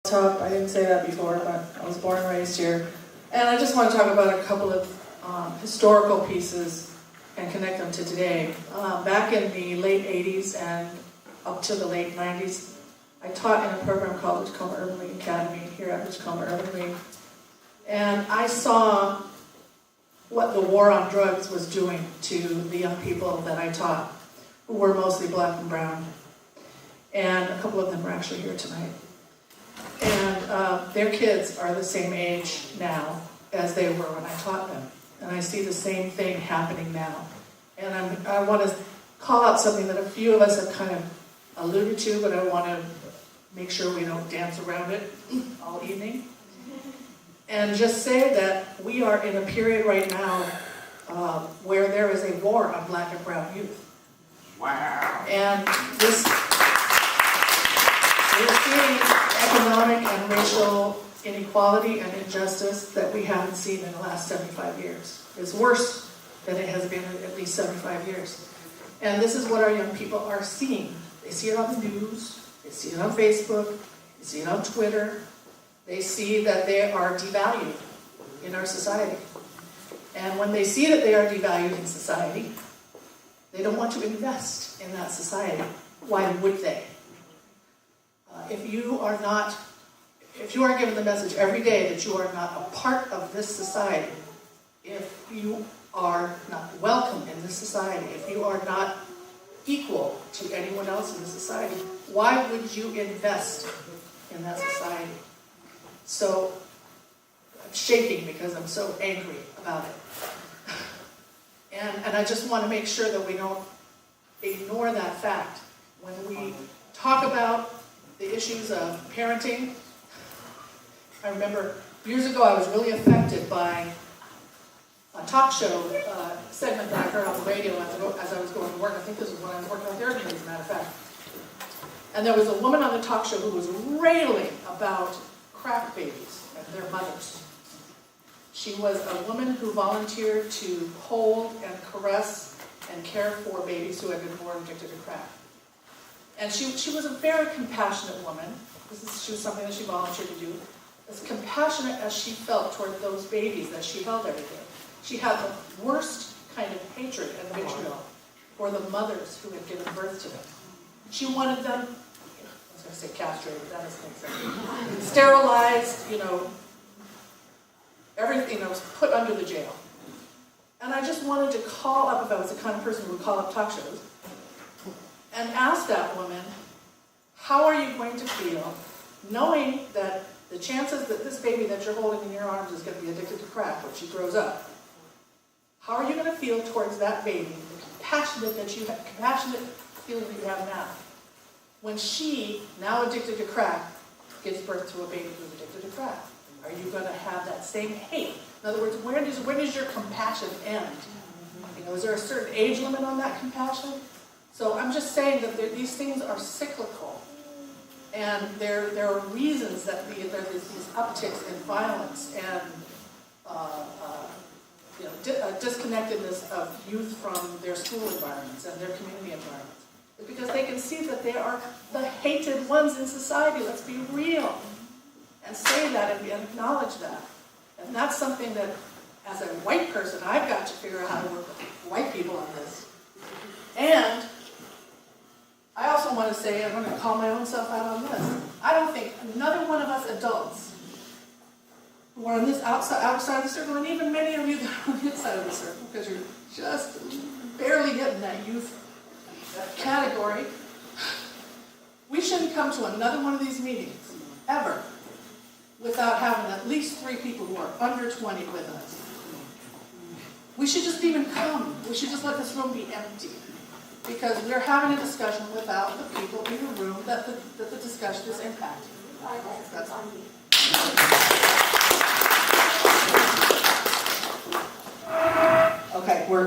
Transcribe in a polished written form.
Top. I didn't say that before, but I was born and raised here. And I just want to talk about a couple of historical pieces and connect them to today. Back in the late 80s and up to the late 90s, I taught in a program called the Tacoma Urban League Academy here at the Tacoma Urban League. And I saw what the war on drugs was doing to the young people that I taught, who were mostly black and brown. And a couple of them are actually here tonight. And their kids are the same age now as they were when I taught them. And I see the same thing happening now. And I want to call out something that a few of us have kind of alluded to, but I want to make sure we don't dance around it all evening. And just say that we are in a period right now where there is a war on black and brown youth. Wow. And this, we're seeing economic and racial inequality and injustice that we haven't seen in the last 75 years. It's worse than it has been in at least 75 years. And this is what our young people are seeing. They see it on the news, they see it on Facebook, they see it on Twitter. They see that they are devalued in our society. And when they see that they are devalued in society, they don't want to invest in that society. Why would they? If you are given the message every day that you are not a part of this society, if you are not welcome in this society, if you are not equal to anyone else in the society, why would you invest in that society? So, I'm shaking because I'm so angry about it. And I just want to make sure that we don't ignore that fact. When we talk about the issues of parenting, I remember years ago I was really affected by a talk show segment that I heard on the radio as I was going to work. I think this was when I was working on therapy, as a matter of fact. And there was a woman on the talk show who was railing about crack babies and their mothers. She was a woman who volunteered to hold and caress and care for babies who had been born addicted to crack. And she was a very compassionate woman. She was something that she volunteered to do. As compassionate as she felt toward those babies that she held every day. She had the worst kind of hatred and vitriol for the mothers who had given birth to them. She wanted them, I was going to say castrated, that doesn't make sense. Sterilized, everything, was put under the jail. And I just wanted to call up, if I was the kind of person who would call up talk shows, and ask that woman, how are you going to feel knowing that the chances that this baby that you're holding in your arms is going to be addicted to crack when she grows up? How are you going to feel towards that baby, the compassionate feeling that you have now, when she, now addicted to crack, gives birth to a baby who's addicted to crack? Are you going to have that same hate? In other words, when does your compassion end? Is there a certain age limit on that compassion? So I'm just saying that these things are cyclical. And there are reasons that there are these upticks in violence and disconnectedness of youth from their school environments and their community environments. It's because they can see that they are the hated ones in society. Let's be real and say that and acknowledge that. And that's something that, as a white person, I've got to figure out how to work with white people on this. And I also want to say, I'm going to call my own self out on this. I don't think another one of us adults who are on this outside of the circle, and even many of you that are on the inside of the circle, because you're just barely getting that youth category, we shouldn't come to another one of these meetings, ever, without having at least 3 people who are under 20 with us. We should just even come. We should just let this room be empty. Because we're having a discussion without the people in the room that the discussion is impacting. That's all. Okay, we're